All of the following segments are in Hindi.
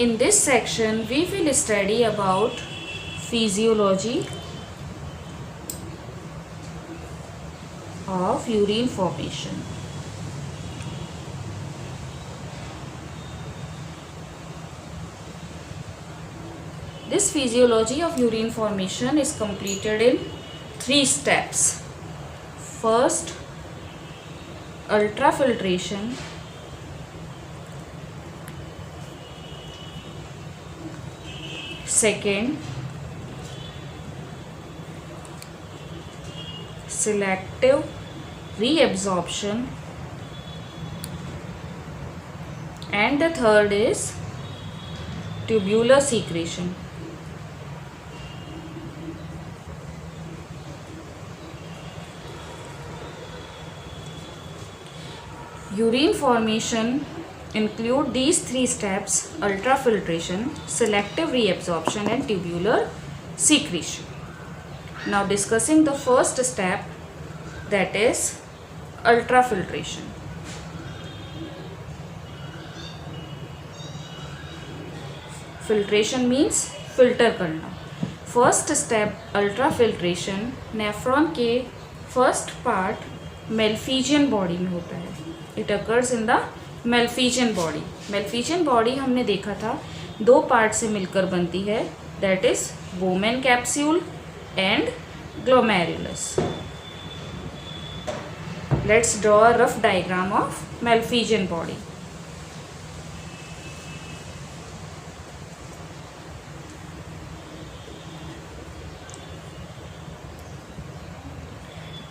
In this section, we will study about physiology of urine formation. This physiology of urine formation is completed in 3 steps. First, ultrafiltration. Second, selective reabsorption, and the third is tubular secretion. Urine formation include these 3 steps: ultrafiltration, selective reabsorption, and tubular secretion. Now discussing the first step, that is ultrafiltration. Filtration means filter करना. First step ultrafiltration नेफ्रॉन के first part Malpighian body में होता है. It occurs in the Malpighian body. Malpighian body हमने देखा था 2 पार्ट से मिलकर बनती है, that is Bowman capsule and glomerulus. Let's draw a rough diagram of Malpighian body.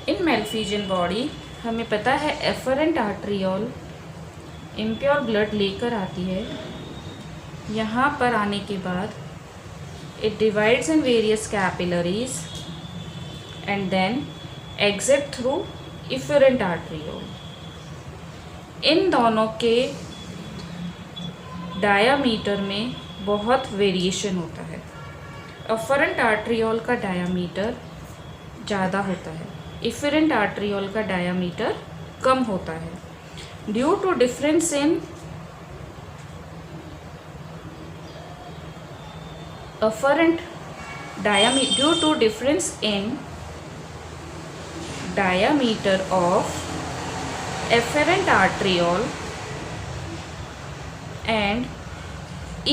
In Malpighian body हमें पता है एफरेंट आर्ट्रियोल इम्प्योर ब्लड लेकर आती है. यहाँ पर आने के बाद it divides in various capillaries and then exit through efferent arteriole. इन दोनों के डायामीटर में बहुत वेरिएशन होता है. एफरेंट आर्ट्रियोल का डायामीटर ज़्यादा होता है, इफरेंट आर्ट्रियोल का डायामीटर कम होता है. Due to difference in due to difference in diameter of afferent arteriole and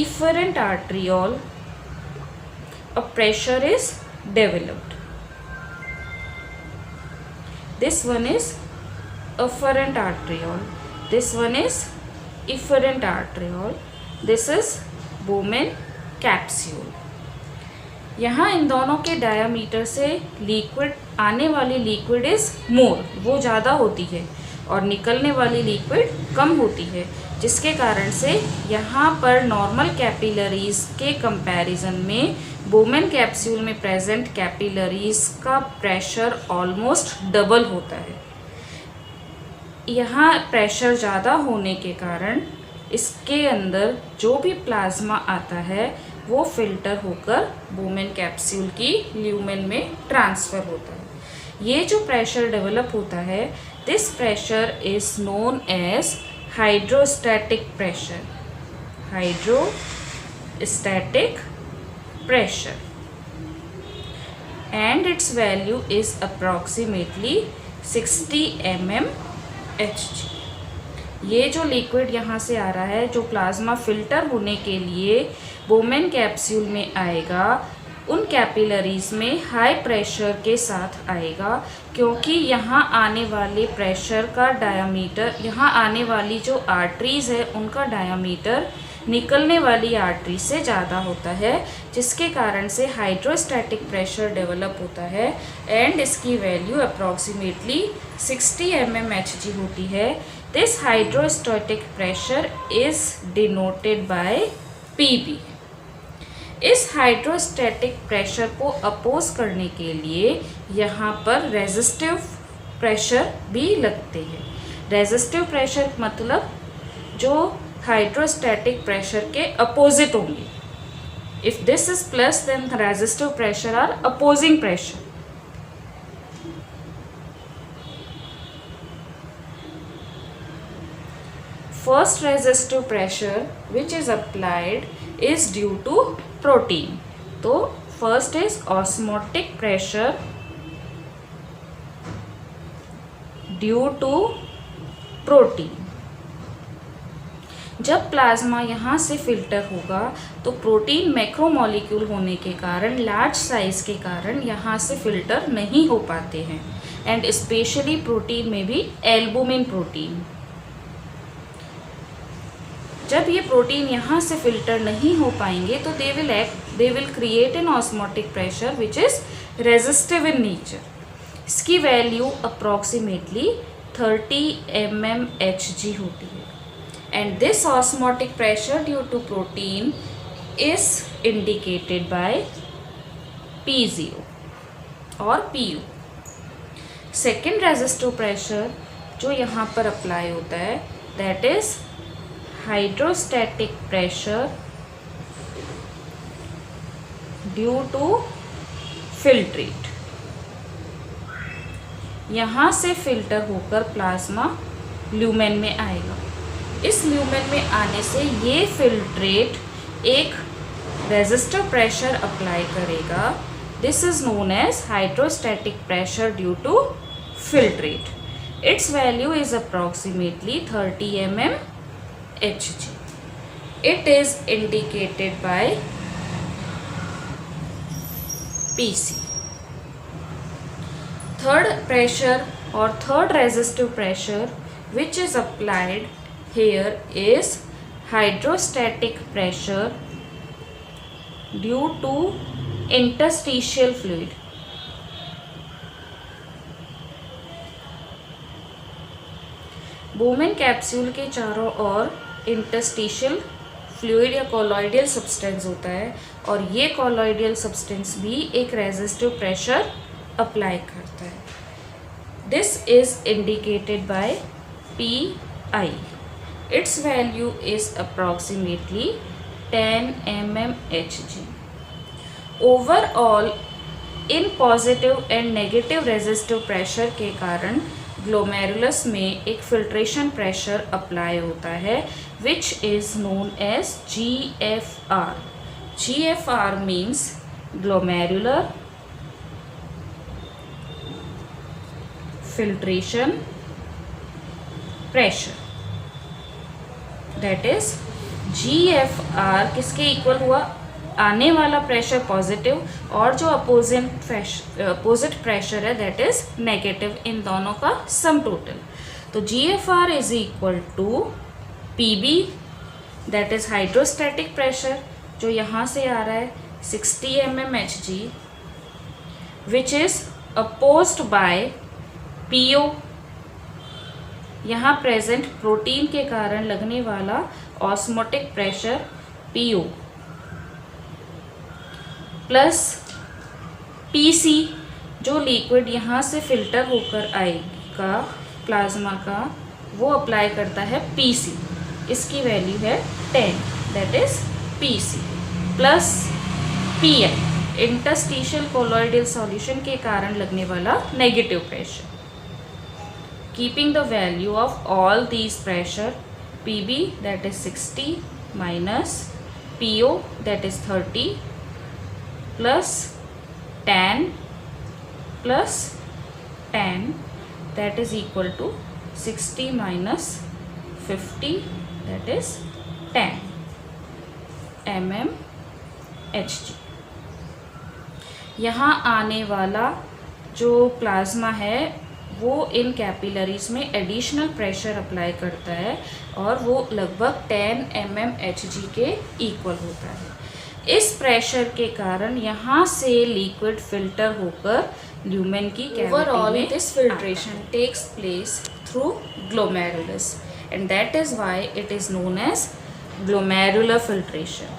efferent arteriole, a pressure is developed. This one is afferent arteriole, this one is efferent arteriole, this is Bowman capsule. यहाँ इन दोनों के डायामीटर से लिक्विड आने वाली लिक्विड इज़ मोर, वो ज़्यादा होती है, और निकलने वाली लिक्विड कम होती है, जिसके कारण से यहाँ पर नॉर्मल कैपिलरीज के कंपैरिजन में बोमेन कैप्सूल में प्रेजेंट कैपिलरीज का प्रेशर ऑलमोस्ट डबल होता है. यहाँ प्रेशर ज़्यादा होने के कारण इसके अंदर जो भी प्लाज्मा आता है वो फिल्टर होकर बोमेन कैप्सूल की ल्यूमेन में ट्रांसफ़र होता है. ये जो प्रेशर डेवलप होता है, this pressure is known as hydrostatic pressure. Hydrostatic pressure and its value is approximately 60 mmHg. ये जो लिक्विड यहाँ से आ रहा है, जो प्लाज्मा फिल्टर होने के लिए बोमेन कैप्सूल में आएगा, उन कैपिलरीज में हाई प्रेशर के साथ आएगा, क्योंकि यहाँ आने वाले प्रेशर का डायामीटर, यहाँ आने वाली जो आर्टरीज है उनका डायामीटर निकलने वाली आर्टरी से ज़्यादा होता है, जिसके कारण से हाइड्रोस्टैटिक प्रेशर डेवलप होता है एंड इसकी वैल्यू अप्रॉक्सीमेटली 60 mmHg होती है. This hydrostatic pressure is denoted by PB. इस हाइड्रोस्टैटिक प्रेशर को अपोज करने के लिए यहाँ पर रेजिस्टिव प्रेशर भी लगते हैं. रेजिस्टिव प्रेशर मतलब जो हाइड्रोस्टैटिक प्रेशर के अपोजिट होंगे. If this is plus then resistive pressure are opposing pressure. first resistive pressure which is applied is due to protein. तो first is osmotic pressure due to protein. जब प्लाज्मा यहाँ से फिल्टर होगा तो प्रोटीन मैक्रोमोलिक्यूल होने के कारण, लार्ज साइज के कारण यहाँ से फिल्टर नहीं हो पाते हैं, एंड स्पेशली प्रोटीन में भी एल्बुमिन प्रोटीन. जब ये प्रोटीन यहाँ से फिल्टर नहीं हो पाएंगे तो they will create an osmotic pressure which is resistive in nature. इसकी वैल्यू अप्रॉक्सीमेटली 30 mmHg होती है. And this osmotic pressure due to protein is indicated by P0 or PU. Second resistive pressure जो यहाँ पर अप्लाई होता है that is hydrostatic pressure due to filtrate. यहाँ से फिल्टर होकर प्लाज्मा ल्यूमेन में आएगा. इस ल्यूमेन में आने से ये फिल्ट्रेट एक रेजिस्टिव प्रेशर अप्लाई करेगा. This is known as hydrostatic pressure due to filtrate. Its value is approximately 30 mmHg. It is indicated by PC. Third pressure और third resistive pressure which is applied here is hydrostatic pressure due to interstitial fluid. Bowman capsule के चारों ओर इंटरस्टिशियल फ्लूइड या कॉलॉइडियल सब्सटेंस होता है, और ये कॉलॉइडियल सब्सटेंस भी एक रेजिस्टिव प्रेशर अप्लाई करता है. This is indicated bye PI. Its value is approximately 10 mmHg. Overall, in positive and negative resistive pressure के कारण ग्लोमेरुलस में एक फिल्ट्रेशन प्रेशर अप्लाई होता है which is known as GFR. GFR means glomerular filtration pressure. That is GFR किसके इक्वल हुआ? आने वाला प्रेशर पॉजिटिव और जो अपोजिट प्रेशर है दैट इज नेगेटिव. इन दोनों का सम टोटल. तो GFR is equal to PB that is hydrostatic pressure जो यहाँ से आ रहा है 60 mmHg which is opposed by PO. यहाँ प्रेजेंट प्रोटीन के कारण लगने वाला osmotic pressure PO plus PC जो लिक्विड यहाँ से फिल्टर होकर आएगा प्लाज्मा का, वो अप्लाई करता है PC. इसकी वैल्यू है 10 that is PC plus PI interstitial colloidal solution के कारण लगने वाला negative pressure. Keeping the value of all these pressure, PB that is 60 minus PO that is 30 plus 10 plus 10 that is equal to 60 minus 50 that is 10 mmHg. यहाँ आने वाला जो प्लाज्मा है वो इन कैपिलरीज में एडिशनल प्रेशर अप्लाई करता है और वो लगभग 10 mmHg के इक्वल होता है. इस प्रेशर के कारण यहाँ से लिक्विड फिल्टर होकर ल्यूमेन की कैविटी में this filtration takes place through glomerulus and that is why it is known as glomerular filtration.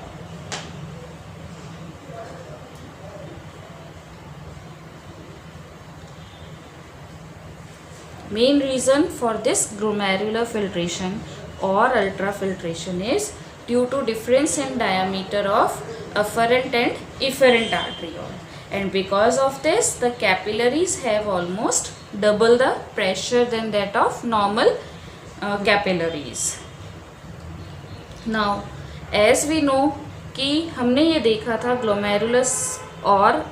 Main reason for this glomerular filtration or ultrafiltration is due to difference in diameter of afferent and efferent arteriole, and because of this the capillaries have almost double the pressure than that of normal capillaries. Now as we know कि हमने ये देखा था ग्लोमेरुलस और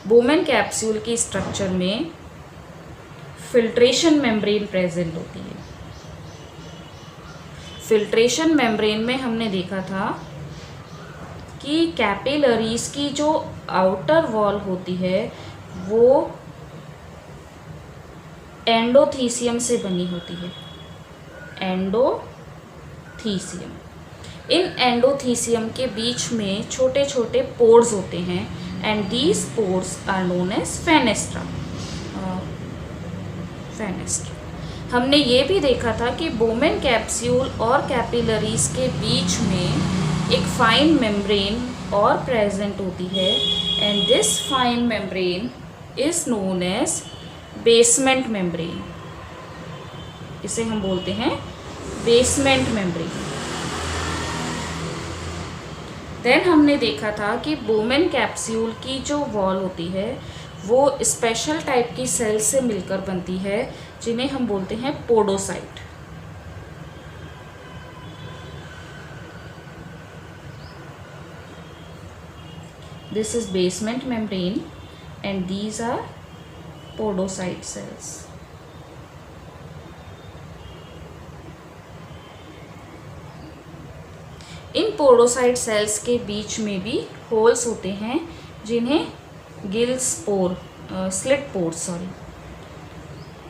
बोमेन कैप्सूल की स्ट्रक्चर में फिल्ट्रेशन मेम्ब्रेन प्रेजेंट होती है। फिल्ट्रेशन मेम्ब्रेन में हमने देखा था कि कैपिलरीज की जो आउटर वॉल होती है वो एंडोथीसियम से बनी होती है। एंडोथीसियम, इन एंडोथीसियम के बीच में छोटे छोटे पोर्स होते हैं and these pores are known as fenestra. हमने ये भी देखा था कि बोमेन कैप्सूल और कैपिलरीज के बीच में एक फाइन मेम्ब्रेन और प्रेजेंट होती है and this fine membrane is known as basement membrane. इसे हम बोलते हैं बेसमेंट मेम्ब्रेन। देन हमने देखा था कि बोमेन कैप्सूल की जो वॉल होती है वो स्पेशल टाइप की सेल से मिलकर बनती है जिन्हें हम बोलते हैं podocyte. This is basement membrane and these are podocyte cells. इन पोडोसाइट सेल्स के बीच में भी होल्स होते हैं जिन्हें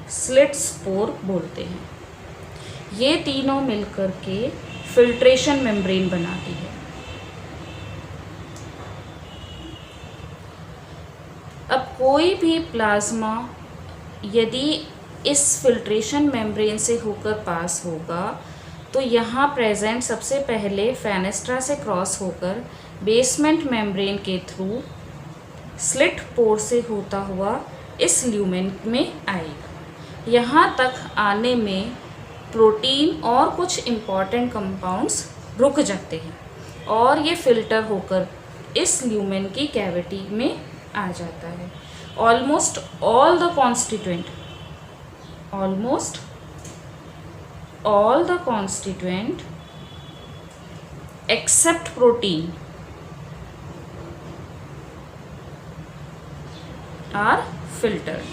स्लिट स्पोर बोलते हैं। ये तीनों मिलकर के फिल्ट्रेशन मेम्ब्रेन बनाती है। अब कोई भी प्लाज्मा यदि इस फिल्ट्रेशन मेम्ब्रेन से होकर पास होगा तो यहाँ प्रेजेंट सबसे पहले फेनेस्ट्रा से क्रॉस होकर बेसमेंट मेम्ब्रेन के थ्रू स्लिट पोर से होता हुआ इस ल्यूमेन में आएगा। यहाँ तक आने में प्रोटीन और कुछ इम्पॉर्टेंट कंपाउंड्स रुक जाते हैं और ये फिल्टर होकर इस ल्यूमेन की कैविटी में आ जाता है। Almost all the constituent except protein are filtered.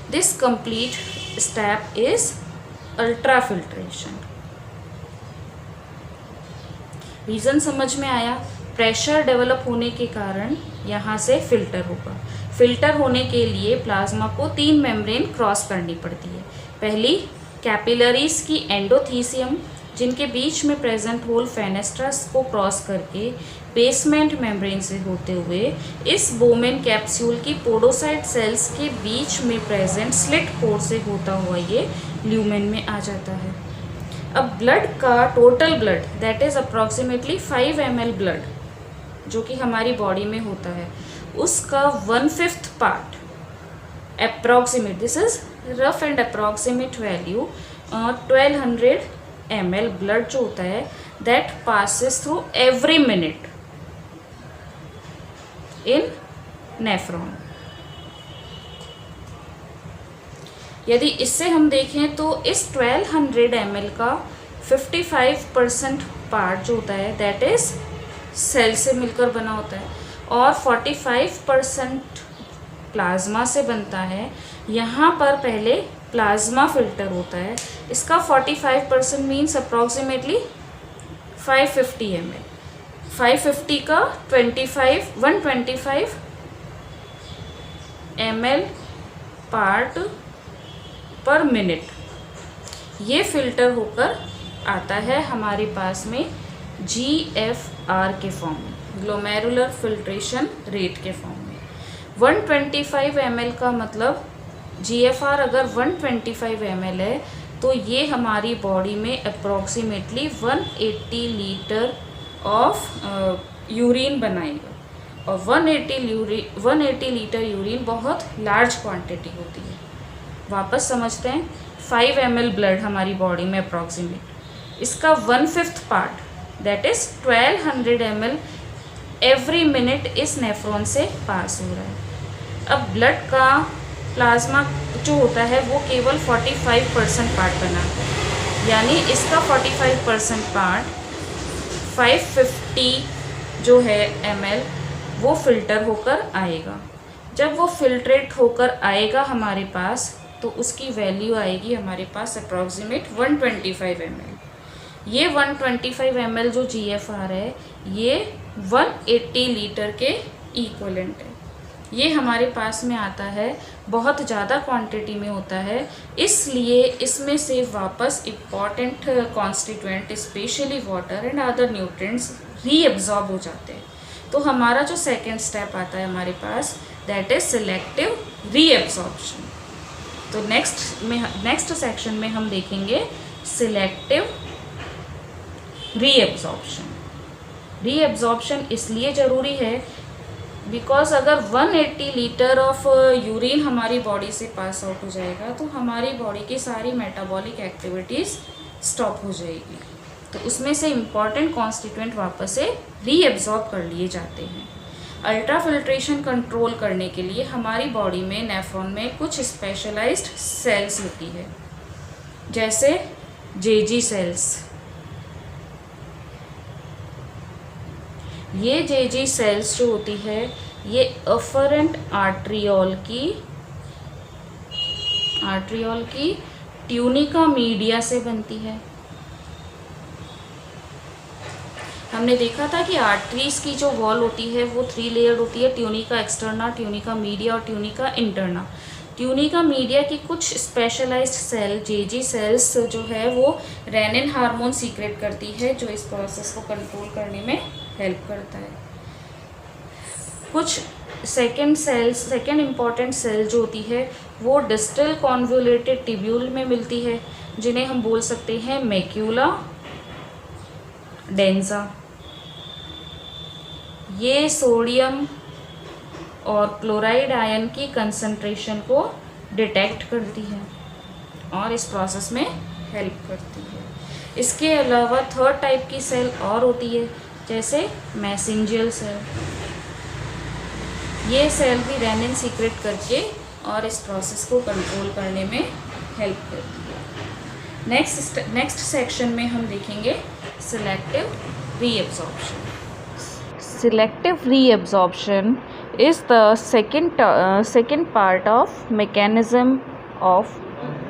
This complete step is ultrafiltration. Reason समझ में आया? प्रेशर डेवलप होने के कारण यहाँ से फिल्टर होगा। फिल्टर होने के लिए प्लाज्मा को 3 मेम्ब्रेन क्रॉस करनी पड़ती है। पहली कैपिलरीज की एंडोथीसियम जिनके बीच में प्रेजेंट होल फेनेस्ट्रस को क्रॉस करके बेसमेंट मेम्ब्रेन से होते हुए इस बोमेन कैप्सूल की पोडोसाइट सेल्स के बीच में प्रेजेंट स्लिट पोर से होता हुआ ये ल्यूमेन में आ जाता है। अब ब्लड का total blood that is approximately 5 ml blood जो कि हमारी बॉडी में होता है उसका 1/5 part approximate, this is rough and approximate value, 1200 ml blood जो होता है that passes through every minute in nephron. यदि इससे हम देखें तो इस 1200 ml का 55% पार्ट जो होता है दैट इज सेल से मिलकर बना होता है और 45% प्लाज्मा से बनता है। यहाँ पर पहले प्लाज्मा फिल्टर होता है, इसका 45% मीन्स अप्रॉक्सीमेटली 550 ml। 550 का 125 ml पार्ट पर मिनट ये फिल्टर होकर आता है हमारे पास में GFR के फॉर्म में, ग्लोमेरुलर फिल्ट्रेशन रेट के फॉर्म में। 125 ml का मतलब GFR अगर 125 ml है तो ये हमारी बॉडी में अप्रॉक्सीमेटली 180 लीटर ऑफ यूरिन बनाएगा और 180 लीटर यूरिन बहुत लार्ज क्वांटिटी होती है। वापस समझते हैं, 5 ml ब्लड हमारी बॉडी में अप्रॉक्सीमेट, इसका 1/5 part that is 1200 ml every minute इस नेफ्रॉन से पास हो रहा है। अब ब्लड का प्लाज्मा जो होता है वो केवल 45% पार्ट बनाता है, यानी इसका 45% पार्ट 550 जो है ml वो फ़िल्टर होकर आएगा। जब वो फिल्ट्रेट होकर आएगा हमारे पास तो उसकी वैल्यू आएगी हमारे पास अप्रॉक्सीमेट 125 ml। ये 125 ml जो GFR है ये 180 लीटर के इक्वलेंट है। ये हमारे पास में आता है, बहुत ज़्यादा क्वांटिटी में होता है, इसलिए इसमें से वापस important constituent specially water and other nutrients reabsorb हो जाते हैं। तो हमारा जो सेकेंड स्टेप आता है हमारे पास दैट इज़ सिलेक्टिव रीअब्जॉर्प्शन। तो नेक्स्ट सेक्शन में हम देखेंगे सिलेक्टिव रीअब्जॉर्प्शन। रीअब्जॉर्प्शन इसलिए ज़रूरी है बिकॉज अगर 180 लीटर ऑफ यूरिन हमारी बॉडी से पास आउट हो जाएगा तो हमारी बॉडी की सारी मेटाबॉलिक एक्टिविटीज़ स्टॉप हो जाएगी। तो उसमें से इम्पॉर्टेंट कॉन्स्टिट्यूएंट वापस से रीअब्जॉर्ब कर लिए जाते हैं। अल्ट्रा फिल्ट्रेशन कंट्रोल करने के लिए हमारी बॉडी में नेफ्रॉन में कुछ स्पेशलाइज्ड सेल्स होती है, जैसे जेजी सेल्स। ये जेजी सेल्स जो होती है ये अफरेंट आर्ट्रियोल की ट्यूनिका मीडिया से बनती है। हमने देखा था कि आर्टरीज की जो वॉल होती है वो 3 लेयर्ड होती है, ट्यूनिका एक्सटर्ना, ट्यूनिका मीडिया और ट्यूनिका इंटरना। ट्यूनिका मीडिया की कुछ स्पेशलाइज्ड सेल जेजी सेल्स जो है वो रेनिन हार्मोन सीक्रेट करती है जो इस प्रोसेस को कंट्रोल करने में हेल्प करता है। कुछ सेकेंड इम्पॉर्टेंट सेल जो होती है वो डिस्टल कॉन्वोल्यूटेड ट्यूब्यूल में मिलती है, जिन्हें हम बोल सकते हैं मैक्यूला डेंसा। ये सोडियम और क्लोराइड आयन की कंसंट्रेशन को डिटेक्ट करती है और इस प्रोसेस में हेल्प करती है। इसके अलावा थर्ड टाइप की सेल और होती है, जैसे मैसेंजियल सेल। ये सेल भी रेनिन सीक्रेट करके और इस प्रोसेस को कंट्रोल करने में हेल्प करती है। नेक्स्ट सेक्शन में हम देखेंगे selective reabsorption. Selective reabsorption is the second part of mechanism of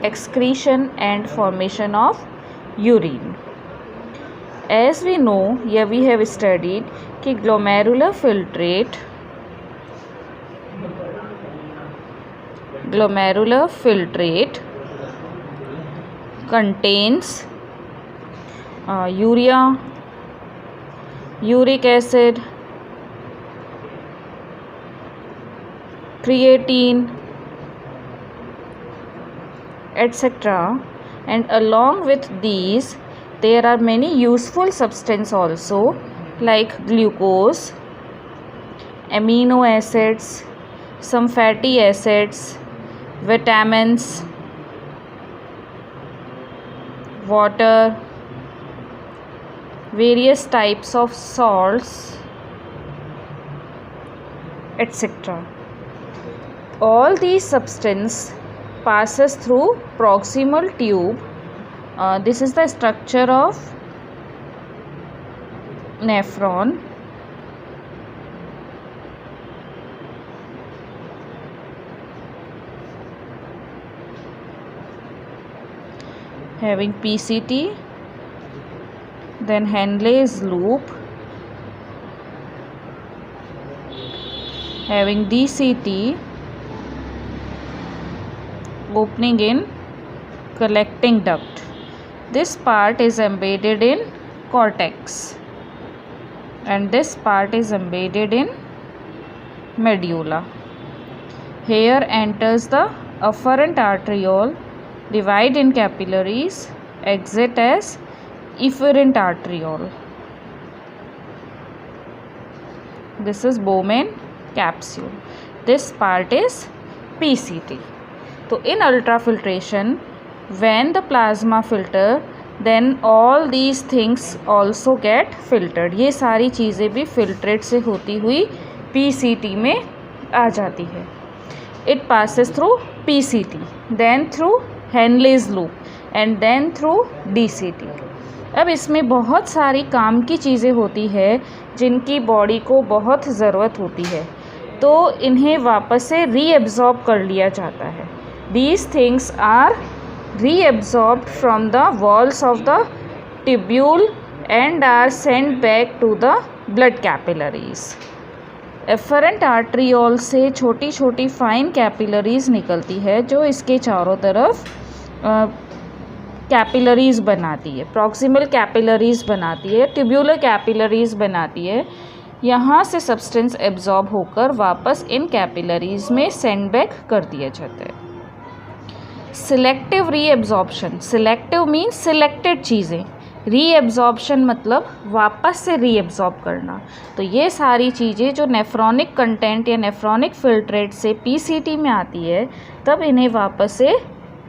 excretion and formation of urine. As we know, we have studied कि glomerular filtrate contains urea, uric acid, creatine, etc. And along with these there are many useful substances also, like glucose, amino acids, some fatty acids, vitamins, water, various types of salts, etc. All these substance passes through proximal tube. This is the structure of nephron. Having PCT, then Henle's loop, having DCT, opening in collecting duct. This part is embedded in cortex and this part is embedded in medulla. Here enters the afferent arteriole, divide in capillaries, exit as efferent arteriole. This is Bowman capsule. This part is PCT. So in ultrafiltration, when the plasma filter, then all these things also get filtered. ये सारी चीज़ें भी फिल्ट्रेट से होती हुई PCT में आ जाती है. It passes through PCT, then through Henle's loop and then through DCT. अब इसमें बहुत सारी काम की चीज़ें होती है जिनकी बॉडी को बहुत ज़रूरत होती है, तो इन्हें वापस से रीएब्जॉर्ब कर लिया जाता है. These things are reabsorbed from the walls of the tubule and are sent back to the blood capillaries. Afferent arteriole से छोटी छोटी फाइन कैपिलरीज निकलती है जो इसके चारों तरफ कैपिलरीज बनाती है, प्रॉक्सिमल कैपिलरीज बनाती है, ट्यूब्यूलर कैपिलरीज बनाती है. यहाँ से सब्सटेंस एब्जॉर्ब होकर वापस इन कैपिलरीज में सेंड बैक कर दिया जाता है. Selective reabsorption, selective means selected चीज़ें, रीएब्जॉर्प्शन मतलब वापस से रीएब्जॉर्ब करना. तो ये सारी चीज़ें जो नेफ्रॉनिक कंटेंट या नेफ्रॉनिक फिल्ट्रेट से पीसीटी में आती है तब इन्हें वापस से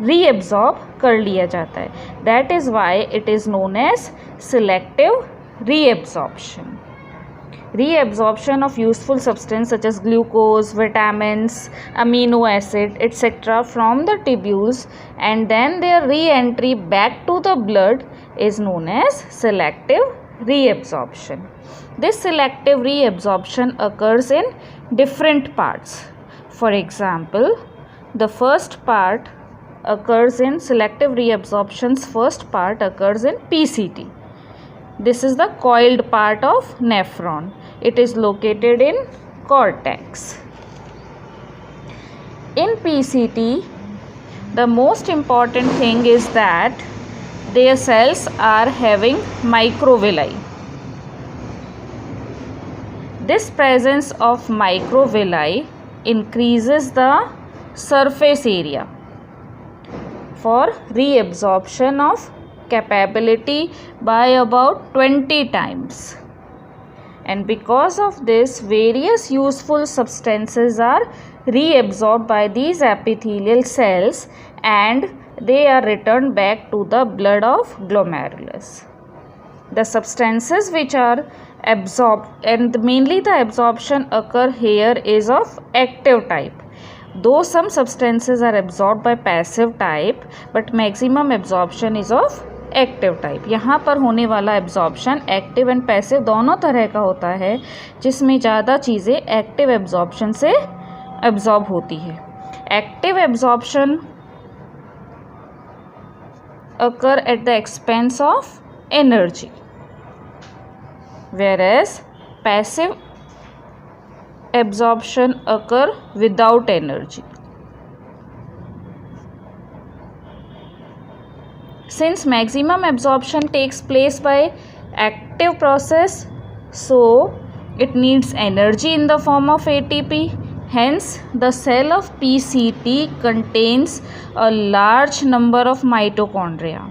रीएब्जॉर्ब कर लिया जाता है. That is why it is known as selective reabsorption. Reabsorption of useful substance such as glucose, vitamins, amino acid, etc. from the tubules and then their re-entry back to the blood is known as selective reabsorption. This selective reabsorption occurs in different parts. For example, the first part occurs in selective reabsorption's first part occurs in PCT. This is the coiled part of nephron. It is located in cortex. In PCT, the most important thing is that their cells are having microvilli. This presence of microvilli increases the surface area for reabsorption of capability by about 20 times, and because of this various useful substances are reabsorbed by these epithelial cells and they are returned back to the blood of glomerulus. The substances which are absorbed, and mainly the absorption occur here, is of active type. Though some substances are absorbed by passive type, but maximum absorption is of active type. यहाँ पर होने वाला एब्जॉर्प्शन एक्टिव एंड पैसिव दोनों तरह का होता है, जिसमें ज़्यादा चीज़ें एक्टिव एब्जॉर्प्शन से एब्जॉर्ब होती है. Active absorption occur at the expense of energy, whereas passive absorption occur without energy. Since maximum absorption takes place by active process, so it needs energy in the form of ATP. Hence, the cell of PCT contains a large number of mitochondria.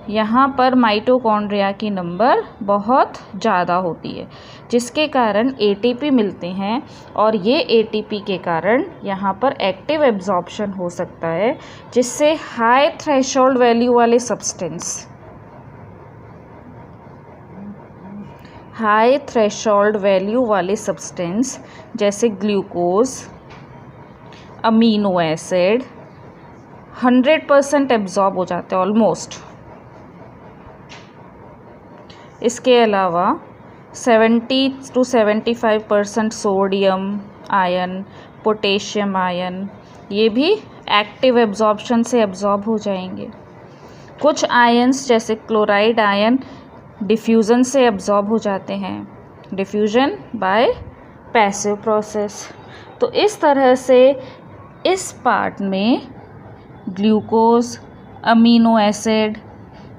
यहाँ पर माइटोकॉन्ड्रिया की नंबर बहुत ज़्यादा होती है, जिसके कारण ATP मिलते हैं और ये ATP के कारण यहाँ पर एक्टिव एब्जॉर्प्शन हो सकता है, जिससे हाई थ्रेशोल्ड वैल्यू वाले सब्सटेंस, हाई थ्रेशोल्ड वैल्यू वाले सब्सटेंस जैसे ग्लूकोज, अमीनो एसिड 100% एब्जॉर्ब हो जाते हैं ऑलमोस्ट. इसके अलावा 70 to 75% sodium ion, potassium ion, ये भी एक्टिव एब्जॉर्प्शन से एब्जॉर्ब हो जाएंगे. कुछ आयन्स जैसे क्लोराइड आयन डिफ्यूज़न से एब्जॉर्ब हो जाते हैं, डिफ्यूजन बाय पैसिव प्रोसेस. तो इस तरह से इस पार्ट में glucose, amino acid,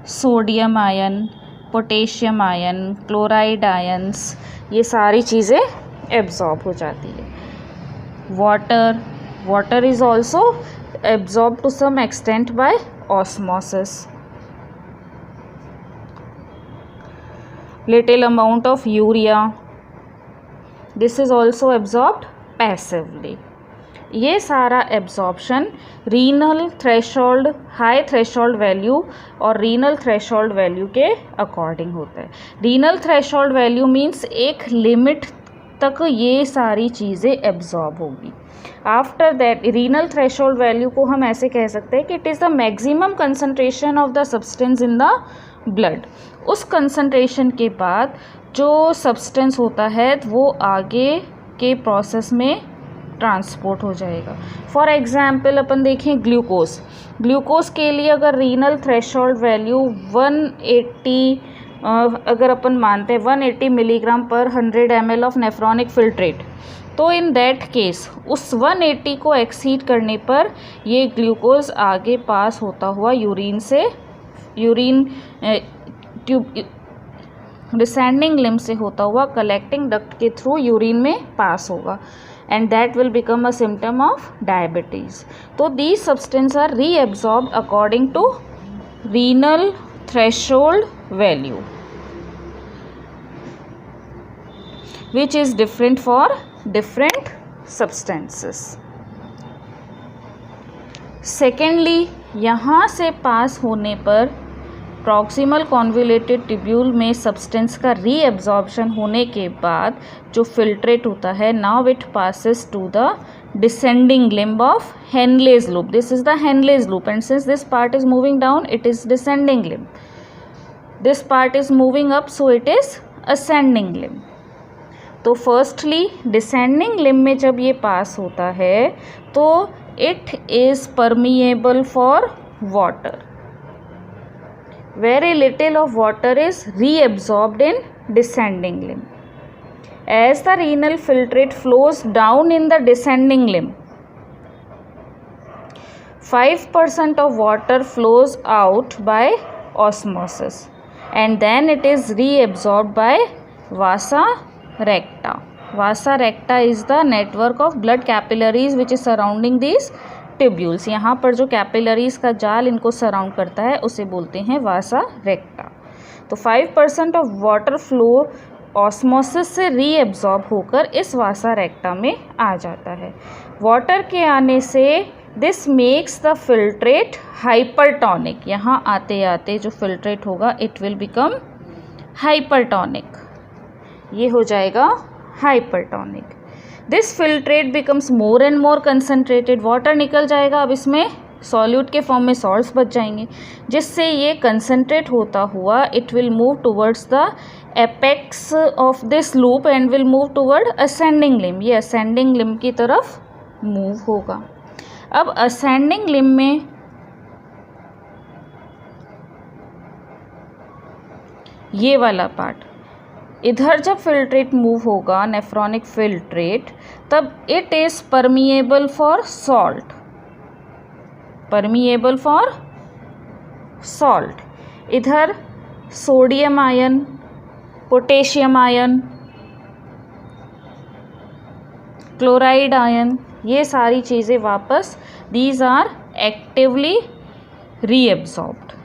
sodium ion, potassium ion, chloride ions, ये सारी चीज़ें एब्जॉर्ब हो जाती है. Water is also absorb to some extent by osmosis. Little amount of urea, this is also absorbed passively. ये सारा absorption renal threshold, high threshold value और रीनल थ्रेशोल्ड वैल्यू के अकॉर्डिंग होता है. रीनल थ्रेशोल्ड वैल्यू मीन्स एक लिमिट तक ये सारी चीज़ें एब्जॉर्ब होगी। After that renal threshold value को हम ऐसे कह सकते हैं कि it is the maximum concentration of the substance in the blood. उस कंसंट्रेशन के बाद जो सब्सटेंस होता है वो आगे के प्रोसेस में ट्रांसपोर्ट हो जाएगा। फॉर एग्जाम्पल अपन देखें ग्लूकोज के लिए अगर रीनल थ्रेशोल्ड वैल्यू 180 अगर अपन मानते हैं 180 मिलीग्राम पर 100 ml ऑफ नेफ्रॉनिक फिल्ट्रेट, तो इन दैट केस उस 180 को एक्सीड करने पर ये ग्लूकोज आगे पास होता हुआ यूरिन ट्यूब डिसेंडिंग लिम्ब से होता हुआ कलेक्टिंग डक्ट के थ्रू यूरिन में पास होगा, and that will become a symptom of diabetes. So these substances are reabsorbed according to renal threshold value, which is different for different substances. Secondly, यहाँ से पास होने पर प्रॉक्सिमल कॉन्वोल्यूटेड ट्यूब्यूल में सब्सटेंस का रीएब्जॉर्प्शन होने के बाद जो फिल्ट्रेट होता है, now it passes to the descending limb of Henle's loop. This is the Henle's loop and since this part is moving down it is descending limb. This part is moving up so it is ascending limb. तो फर्स्टली डिसेंडिंग लिम्ब में जब ये पास होता है तो it is permeable for water. Very little of water is reabsorbed in descending limb. As the renal filtrate flows down in the descending limb, 5% of water flows out by osmosis and then it is reabsorbed by vasa recta. Vasa recta is the network of blood capillaries which is surrounding these tubules. यहाँ पर जो कैपिलरीज का जाल इनको सराउंड करता है उसे बोलते हैं वासा रेक्टा. तो 5% ऑफ वाटर फ्लो ऑस्मोसिस से रीएब्जॉर्ब होकर इस वासा रेक्टा में आ जाता है. वाटर के आने से this makes the filtrate hypertonic. यहाँ आते आते जो फिल्ट्रेट होगा इट विल बिकम हाइपरटोनिक. ये हो जाएगा hypertonic. This filtrate becomes more and more concentrated. Water निकल जाएगा, अब इसमें सॉल्यूट के फॉर्म में सॉल्ट्स बच जाएंगे, जिससे ये कंसनट्रेट होता हुआ it will move towards the apex of this loop and will move toward ascending limb. ये असेंडिंग लिम्ब की तरफ मूव होगा. अब असेंडिंग लिम्ब में ये वाला पार्ट, इधर जब फिल्ट्रेट मूव होगा नेफ्रॉनिक फिल्ट्रेट, तब it is permeable for salt. Permeable for salt. इधर sodium ion, potassium ion, chloride ion, ये सारी चीज़ें वापस दीज आर एक्टिवली रीएब्जॉर्ब्ड.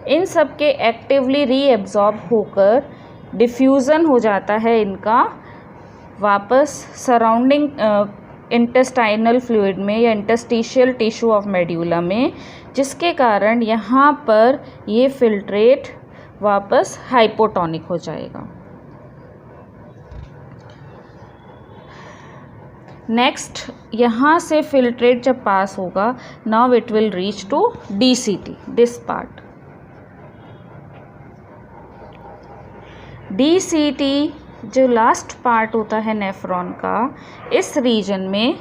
इन सब के एक्टिवली रीएब्जॉर्ब होकर डिफ्यूज़न हो जाता है इनका वापस सराउंडिंग इंटेस्टाइनल फ्लूइड में या इंटरस्टिशियल टिश्यू ऑफ मेड्यूला में, जिसके कारण यहाँ पर ये फिल्ट्रेट वापस हाइपोटोनिक हो जाएगा. नेक्स्ट, यहाँ से फिल्ट्रेट जब पास होगा, now it will reach to DCT, this part. DCT जो लास्ट पार्ट होता है नेफ्रॉन का, इस रीजन में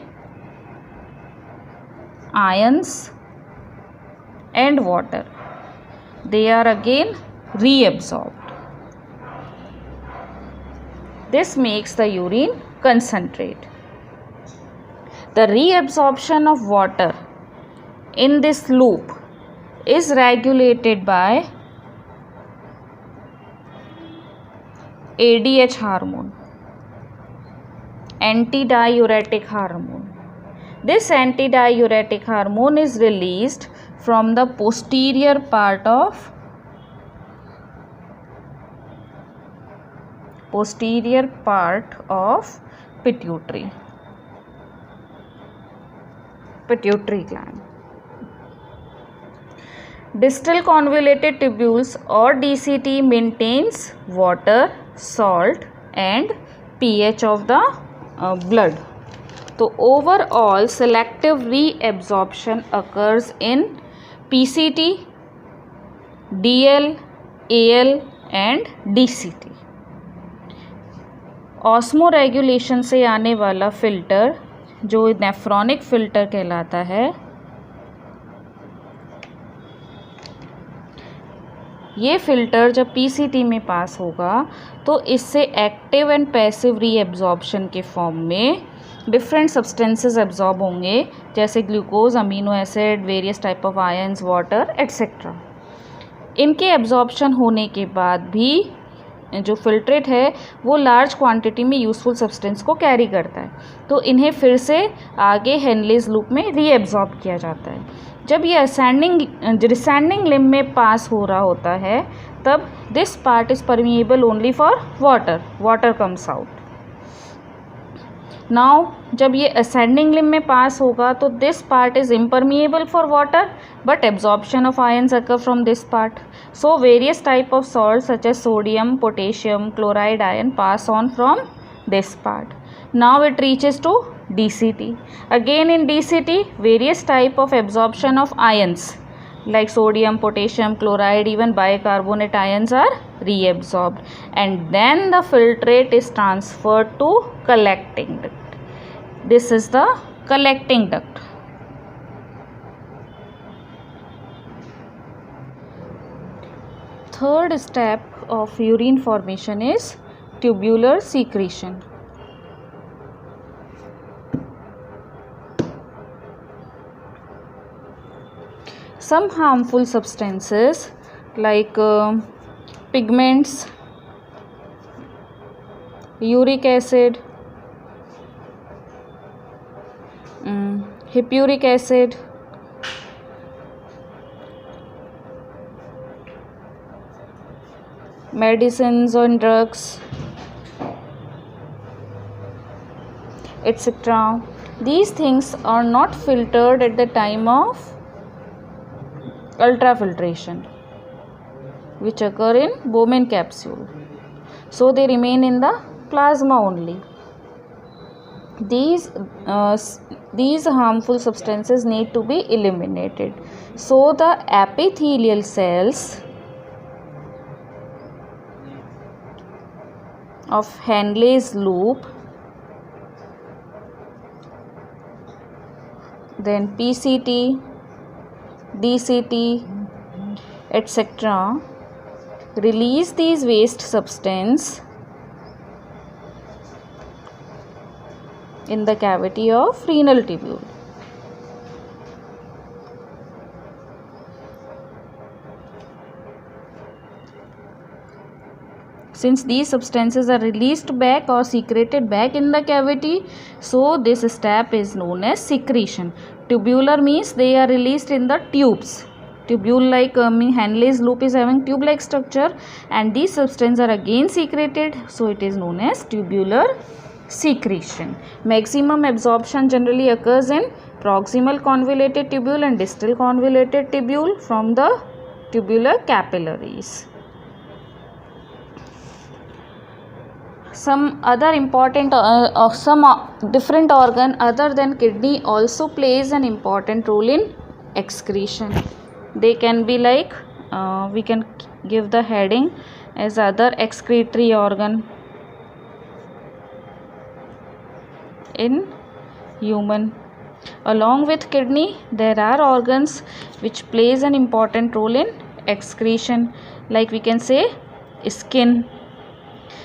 ions and water they are again reabsorbed. This makes the urine concentrate. The reabsorption of water in this loop is regulated by ADH hormone, antidiuretic hormone. This antidiuretic hormone is released from the posterior part of pituitary gland. Distal convoluted tubules or DCT maintains water, salt and pH of the blood. So overall selective reabsorption occurs in PCT, DL, AL and DCT. Osmo regulation से आने वाला फ़िल्टर जो नेफ्रॉनिक फ़िल्टर कहलाता है, ये फ़िल्टर जब पीसीटी में पास होगा तो इससे एक्टिव एंड पैसिव रीएब्जॉर्प्शन के फॉर्म में डिफरेंट सब्सटेंसेस एब्जॉर्ब होंगे, जैसे glucose, amino acid, various type of ions, water etcetera. इनके एब्जॉर्प्शन होने के बाद भी जो फिल्ट्रेट है वो लार्ज क्वांटिटी में यूज़फुल सब्सटेंस को कैरी करता है, तो इन्हें फिर से आगे हेनलेज लूप में रीएब्जॉर्ब किया जाता है। जब ये डिसेंडिंग लिम्ब में पास हो रहा होता है तब this part is permeable only for water comes out. Now जब ये असेंडिंग लिम्ब में पास होगा तो this part is impermeable for water but absorption of ions occur from this part. So various type of salts such as sodium, potassium, chloride ion pass on from this part. Now it reaches to DCT. Again in DCT various type of absorption of ions like sodium, potassium, chloride, even bicarbonate ions are reabsorbed, and then the filtrate is transferred to collecting duct. This is the collecting duct. Third step of urine formation is tubular secretion. Some harmful substances like pigments, uric acid, hippuric acid, medicines and drugs, etc. These things are not filtered at the time of ultrafiltration, which occur in Bowman capsule, so they remain in the plasma only. These harmful substances need to be eliminated, so the epithelial cells of Henle's loop, then PCT, DCT, etc. release these waste substance in the cavity of renal tubule. Since these substances are released back or secreted back in the cavity, so this step is known as secretion. Tubular means they are released in the tubes. Tubule like Henle's loop is having tube like structure, and these substances are again secreted, so it is known as tubular secretion. Maximum absorption generally occurs in proximal convoluted tubule and distal convoluted tubule from the tubular capillaries. Some other important different organ other than kidney also plays an important role in excretion. They can be like we can give the heading as other excretory organ in human. Along with kidney, there are organs which plays an important role in excretion, like we can say skin.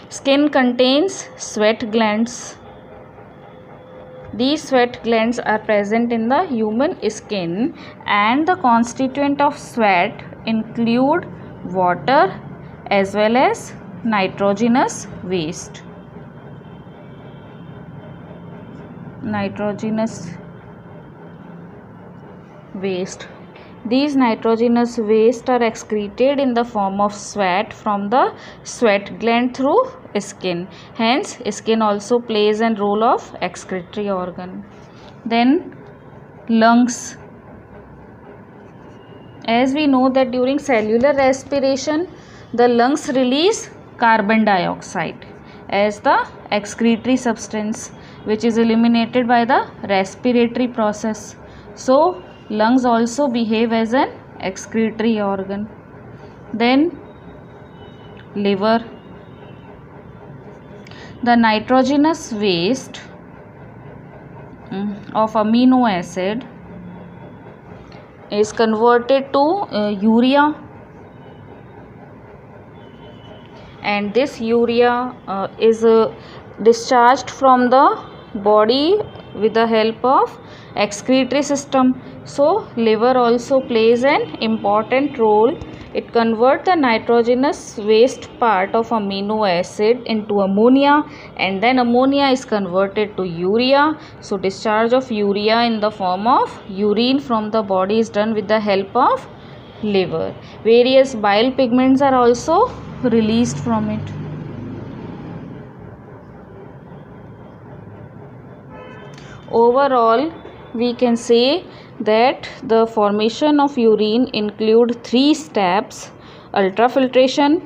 Skin contains sweat glands. These sweat glands are present in the human skin, and the constituent of sweat include water as well as nitrogenous waste. These nitrogenous waste are excreted in the form of sweat from the sweat gland through skin. Hence, skin also plays a role of excretory organ. Then, lungs. As we know that during cellular respiration, the lungs release carbon dioxide as the excretory substance which is eliminated by the respiratory process. So lungs also behave as an excretory organ. Then liver. The nitrogenous waste of amino acid is converted to urea, and this urea is discharged from the body with the help of excretory system. So liver also plays an important role. It converts the nitrogenous waste part of amino acid into ammonia, and then ammonia is converted to urea. So discharge of urea in the form of urine from the body is done with the help of liver. Various bile pigments are also released from it. Overall, we can say that the formation of urine include 3 steps: ultrafiltration,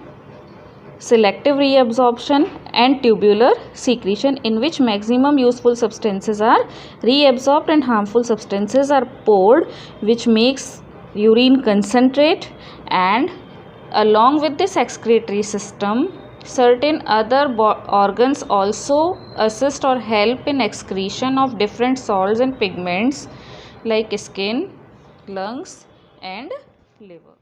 selective reabsorption, and tubular secretion, in which maximum useful substances are reabsorbed and harmful substances are poured, which makes urine concentrate. And along with this excretory system, certain other organs also assist or help in excretion of different salts and pigments like skin, lungs, and liver.